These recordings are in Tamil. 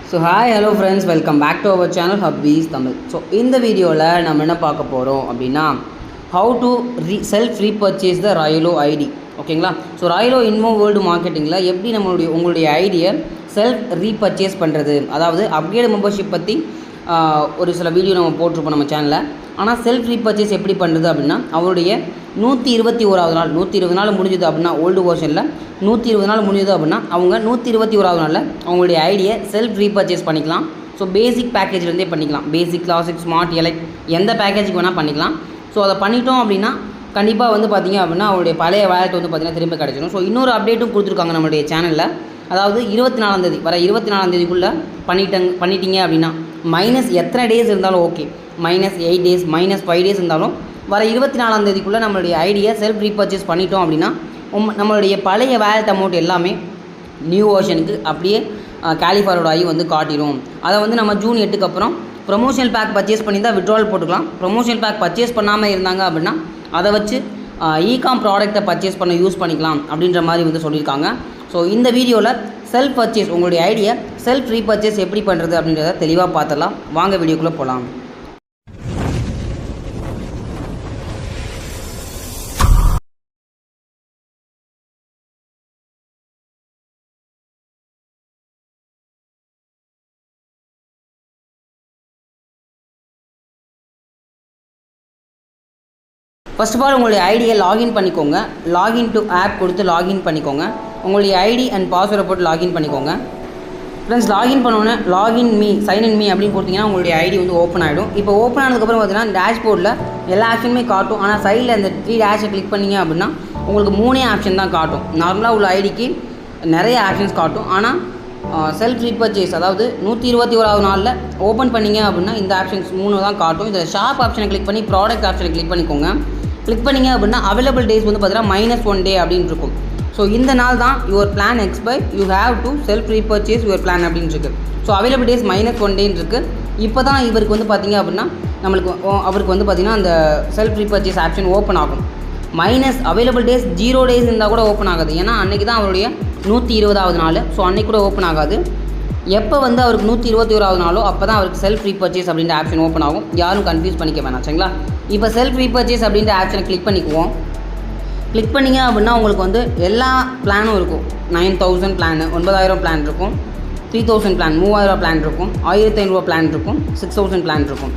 So hi hello friends, welcome back to our channel Happies Tamil. So இந்த வீடியோவில் நம்ம என்ன பார்க்க போகிறோம் அப்படின்னா, how to self repurchase the Royalo ID. ஓகேங்களா? ஸோ ராயலோ இன்வோ வேர்ல்டு மார்க்கெட்டிங்கில் எப்படி உங்களுடைய ஐடியை செல்ஃப் ரீபர்ச்சேஸ் பண்ணுறது, அதாவது அப்கிரேட் மெம்பர்ஷிப் பற்றி ஒரு சில வீடியோ நம்ம போட்டிருப்போம் நம்ம சேனலில். ஆனால் செல்ஃப் ரீபர்ச்சேஸ் எப்படி பண்ணுறது அப்படின்னா, அவருடைய 121வது நாள் 120 நாள் முடிஞ்சது அப்படின்னா, ஓல்டு வெர்ஷனில் 120 நாள் முடிஞ்சது அப்படின்னா அவங்க 121வது நாளில் அவங்களுடைய ஐடியை செல்ஃப் ரீபர்ச்சேஸ் பண்ணிக்கலாம். ஸோ பேசிக் பேக்கேஜ்லேருந்தே பண்ணிக்கலாம். பேசிக், கிளாசிக், ஸ்மார்ட், எலக்ட் எந்த பேக்கேஜுக்கு வேணால் பண்ணிக்கலாம். ஸோ அதை பண்ணிட்டோம் அப்படின்னா கண்டிப்பாக வந்து பார்த்திங்க அப்படின்னா அவருடைய பழைய வேலெட் வந்து பார்த்திங்கன்னா திரும்ப கிடச்சிடும். ஸோ இன்னொரு அப்டேட்டும் கொடுத்துருக்காங்க நம்மளுடைய சேனலில். அதாவது 24ஆம் தேதி வர 24ஆம் தேதிக்குள்ளே பண்ணிட்டீங்க அப்படின்னா, மைனஸ் எத்தனை டேஸ் இருந்தாலும் ஓகே, -8 டேஸ் -5 டேஸ் இருந்தாலும் வர 24ஆம் தேதிக்குள்ளே நம்மளுடைய ஐடியை செல்ஃப் ரீபர்ச்சேஸ் பண்ணிட்டோம் அப்படின்னா நம்மளுடைய பழைய வேலெட் அமௌண்ட் எல்லாமே நியூ வெர்ஷனுக்கு அப்படியே கேரி ஃபார்வர்ட் ஆகி வந்து காட்டிடும். அதை வந்து நம்ம ஜூன் 8க்கு அப்புறம் ப்ரொமோஷனல் பேக் பர்ச்சேஸ் பண்ணி தான் விட்ரால் போட்டுக்கலாம். ப்ரொமோஷனல் பேக் பர்ச்சேஸ் பண்ணாமல் இருந்தாங்க அப்படின்னா அதை வச்சு இகாம் ப்ராடக்ட்டை பர்ச்சேஸ் பண்ண யூஸ் பண்ணிக்கலாம் அப்படின்ற மாதிரி வந்து சொல்லியிருக்காங்க. ஸோ இந்த வீடியோவில் செல்ஃப் பர்ச்சேஸ், உங்களுடைய ஐடியா செல்ஃப் ரீபர்ச்சேஸ் எப்படி பண்ணுறது அப்படின்றத தெளிவாக பார்த்துடலாம். வாங்க வீடியோக்குள்ளே போகலாம். ஃபர்ஸ்ட் ஆஃப் ஆல் உங்களுடைய ஐடியை லாகின் பண்ணிக்கோங்க. லாகின் டு ஆப் கொடுத்து லாகின் பண்ணிக்கோங்க. உங்களுடைய ஐடி அண்ட் பாஸ்வேர்டை போட்டு லாகின் பண்ணிக்கோங்க. ஃப்ரெண்ட்ஸ், லாகின் பண்ணோன்னே login me, sign in me அப்படின்னு கொடுத்தீங்கன்னா உங்களுடைய ஐடி வந்து ஓப்பன் ஆகிடும். இப்போ ஓப்பன் ஆனதுக்கப்புறம் பார்த்தீங்கன்னா டேஷ்போர்டில் எல்லா ஆப்ஷனுமே காட்டும். ஆனால் சைடில் அந்த 3 டேஷை கிளிக் பண்ணிங்க அப்படின்னா உங்களுக்கு 3 ஆப்ஷன் தான் காட்டும். நார்மலாக உள்ள ஐடிக்கு நிறைய ஆப்ஷன்ஸ் காட்டும். ஆனால் செல்ஃப் ரீபர்ச்சேஸ், அதாவது 121வது நாளில் ஓப்பன் பண்ணிங்க அப்படின்னா இந்த ஆப்ஷன்ஸ் 3 தான் காட்டும். இதில் ஷாப் ஆப்ஷனை கிளிக் பண்ணி ப்ராடக்ட் ஆப்ஷனை கிளிக் பண்ணிக்கோங்க. கிளிக் பண்ணிங்க அப்படின்னா அவைலபிள் டேஸ் வந்து பார்த்தீங்கன்னா -1 டே அப்படின்னு இருக்கும். ஸோ இந்த நாள் தான் your plan expire, you have to self repurchase your plan அப்படின்னு இருக்குது. ஸோ அவைலபிள் டேஸ் -1 டேன்னு இருக்குது. இப்போ தான் இவருக்கு வந்து பார்த்திங்க அப்படின்னா அவருக்கு வந்து பார்த்திங்கன்னா அந்த செல்ஃப் ரீபர்ச்சேஸ் ஆப்ஷன் ஓப்பன் ஆகும். அவைலபிள் டேஸ் 0 டேஸ் இருந்தால் கூட ஓப்பன் ஆகாது. ஏன்னா அன்றைக்கி தான் அவருடைய 120வது நாள். ஸோ அன்றைக்கி கூட ஓப்பன் ஆகாது. எப்போ வந்து அவருக்கு 121வது நாளோ அப்போ தான் அவருக்கு செல்ஃப் ரீபர்ச்சேஸ் அப்படின்ற ஆப்ஷன் ஓப்பன் ஆகும். யாரும் கன்ஃபியூஸ் பண்ணிக்க வேணாம், சரிங்களா? இப்போ செல்ஃப் ரீபர்ச்சேஸ் அப்படின்ற ஆப்ஷனை கிளிக் பண்ணிக்குவோம். கிளிக் பண்ணிங்க அப்படின்னா உங்களுக்கு வந்து எல்லா பிளானும் இருக்கும். 9000 பிளான், 9000 பிளான் இருக்கும், 3000 பிளான், 3000 பிளான் இருக்கும், 1500 பிளான் இருக்கும், 6000 பிளான் இருக்கும்,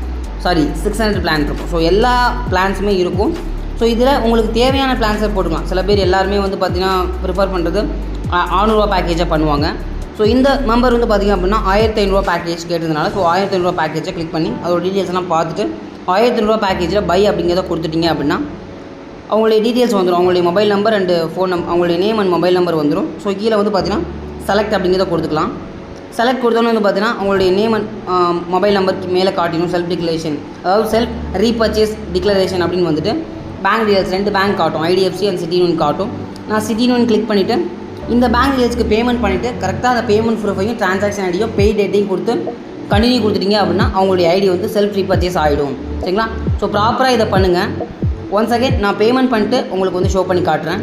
600 பிளான் இருக்கும். ஸோ எல்லா பிளான்ஸுமே இருக்கும். ஸோ இதில் உங்களுக்கு தேவையான பிளான்ஸை போட்டுக்கலாம். சில பேர் எல்லாருமே வந்து பார்த்திங்கன்னா ப்ரிஃபர் பண்ணுறது 600 பேக்கேஜாக பண்ணுவாங்க. ஸோ இந்த மெம்பர் வந்து பார்த்திங்க அப்படின்னா 1500 பேக்கேஜ் கேட்டதுனால ஸோ 1500 பேக்கேஜை கிளிக் பண்ணி அதோட டீட்டெயில்ஸ் எல்லாம் பார்த்துட்டு 1500 பேக்கேஜில் பை அப்படிங்கிறத கொடுத்துட்டிங்க அப்படின்னா அவங்களுடைய டீட்டெயில்ஸ் வந்துடும். அவங்களுடைய மொபைல் நம்பர் அண்டு ஃபோன் அவங்களுடைய நேம் அண்ட் மொபைல் நம்பர் வந்துடும். ஸோ கீழே வந்து பார்த்திங்கன்னா செலக்ட் அப்படிங்கிறத கொடுத்துக்கலாம். செலக்ட் கொடுத்தோன்னு வந்து பார்த்திங்கன்னா அவங்களுடைய நேம் அண்ட் மொபைல் நம்பருக்கு மேலே காட்டிடும் செல்ஃப் டிக்ளரேஷன், அதாவது செல்ஃப் ரீபர்ச்சேஸ் டிக்ளரேஷன் அப்படின்னு வந்துட்டு பேங்க் டீட்டெயில்ஸ் 2 பேங்க் காட்டும், ஐடிஎஃப்சி அண்ட் சிட்டி யூனியன் காட்டும். நான் சிட்டி யூனியன் கிளிக் பண்ணிவிட்டு இந்த பேங்க் டீட்டெயில்ஸ்க்கு பேமெண்ட் பண்ணிவிட்டு கரெக்டாக அந்த பேமெண்ட் ப்ரூஃபையும் ட்ரான்சாக்ஷன் ஐடியும் பெய் டேட்டையும் கொடுத்து கண்டினியூ கொடுத்துட்டீங்க அப்படின்னா அவங்களுடைய ஐடி வந்து செல்ஃப் ரீபர்ச்சேஸ் ஆகிடும், சரிங்களா? ஸோ ப்ராப்பராக இதை பண்ணுங்கள். ஒன்ஸ் அகேன் நான் பேமெண்ட் பண்ணிட்டு உங்களுக்கு வந்து ஷோ பண்ணி காட்டுறேன்.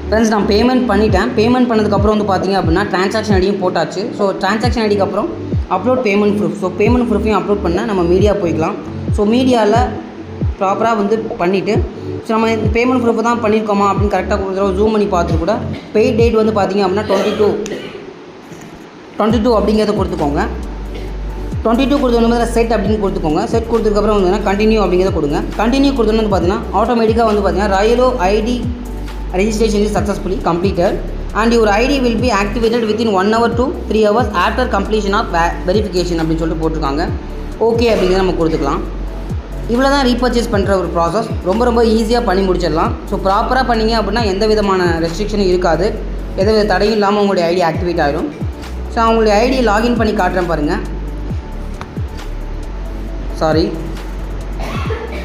ஃப்ரெண்ட்ஸ், நான் பேமெண்ட் பண்ணிட்டேன். பேமெண்ட் பண்ணதுக்கப்புறம் வந்து பார்த்திங்க அப்படின்னா ட்ரான்சாக்ஷன் ஐடியும் போட்டாச்சு. ஸோ ட்ரான்சாக்ஷன் ஐடிக்கு அப்புறம் upload payment proof. So payment ப்ரூஃபையும் அப்லோட் பண்ணால் நம்ம மீடியா போய்க்கலாம். ஸோ மீடியாவில் ப்ராப்பராக வந்து பண்ணிவிட்டு ஸோ நம்ம இந்த பேமெண்ட் ப்ரூஃப் தான் பண்ணியிருக்கோமா அப்படின்னு கரெக்டாக ஒரு தடவை ஜூம் பண்ணி பார்த்துட்டு கூட பெய்ட் டேட் வந்து பார்த்திங்க அப்படின்னா 22 அப்படிங்கிறத கொடுத்துக்கோங்க. 22 கொடுத்தோன்னு செட் அப்படின்னு கொடுத்துக்கோங்க. செட் கொடுத்ததுக்கப்புறம் வந்து கண்டினியூ அப்படிங்கிறத கொடுங்க. கண்டினியூ கொடுத்தோன்னு வந்து பார்த்தீங்கன்னா ஆட்டோமேட்டிக்காக வந்து பார்த்தீங்கன்னா Royalo ID registration is successfully completed and your ID will be activated within 1 hour to 3 hours after completion of verification அப்படின்னு சொல்லிட்டு போட்டிருக்காங்க. ஓகே அப்படிங்கிறத நம்ம கொடுத்துக்கலாம். இவ்வளோ தான் ரீபர்ச்சேஸ் பண்ணுற ஒரு ப்ராசஸ். ரொம்ப ஈஸியாக பண்ணி முடிச்சிடலாம். ஸோ ப்ராப்பராக பண்ணிங்க அப்படின்னா எந்த விதமான ரெஸ்ட்ரிக்ஷனும் இருக்காது, எந்த வித தடையும் இல்லாமல் உங்களுடைய ஐடி ஆக்டிவேட் ஆகிடும். ஸோ அவங்களுடைய ஐடியை லாகின் பண்ணி காட்டுறேன் பாருங்கள்.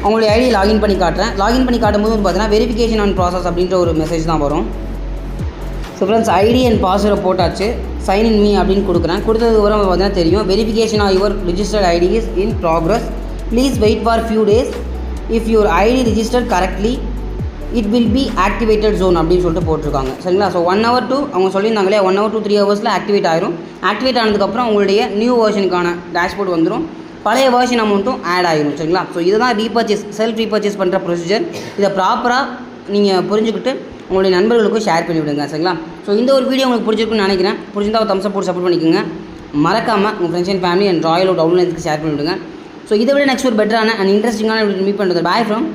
அவங்களுடைய ஐடியை லாகின் பண்ணி காட்டுறேன். லாகின் பண்ணி காட்டும்போது வந்து பார்த்தீங்கன்னா வெரிஃபிகேஷன் ஆன் ப்ராசஸ் அப்படின்ற ஒரு மெசேஜ் தான் வரும். ஸோ ஃப்ரெண்ட்ஸ், ஐடி அண்ட் பாஸ்வேர்டை போட்டாச்சு. சைன் இன் மீ அப்படின்னு கொடுக்குறேன். கொடுத்ததுக்கு அப்புறம் பார்த்தீங்கன்னா தெரியும் verification of your registered ID is in progress, please wait for few days if your ID registered correctly it will be activated soon அப்படின்னு சொல்லிட்டு போட்டிருக்காங்க சரிங்களா. ஸோ 1 hour to அவங்க சொல்லியிருந்தாங்களே 1 hour to 3 hours ஆக்டிவேட் ஆயிரும். ஆக்டிவேட் ஆனதுக்கப்புறம் உங்களுடைய நியூ வெர்ஷனுக்கான டேஷ்போர்ட் வந்துடும், பழைய வெர்ஷன் அமௌண்ட்டும் ஆட் ஆகிடும் சரிங்களா. ஸோ இதுதான் ரீபர்ச்சேஸ், செல்ஃப் ரீபர்ச்சேஸ் பண்ணுற ப்ரொசீஜர். இதை ப்ராப்பராக நீங்கள் புரிஞ்சுக்கிட்டு உங்களுடைய நண்பர்களுக்கும் ஷேர் பண்ணிவிடுங்க சரிங்களா. ஸோ இந்த ஒரு வீடியோ உங்களுக்கு பிடிச்சிருக்குன்னு நினைக்கிறேன். பிடிச்சிருந்தா ஒரு தம்ஸ் அப் போட்டு சப்போர்ட் பண்ணிக்கோங்க. மறக்காமல் உங்கள் friends and family and Royalo டவுன்லைன்ஸ்க்கு ஷேர் பண்ணிவிடுங்க. ஸோ இதை விட நெக்ஸ்ட் ஒரு பெட்டரான அண்ட் இன்ட்ரெஸ்டிங்கான மீட் பண்ணுறது. Bye from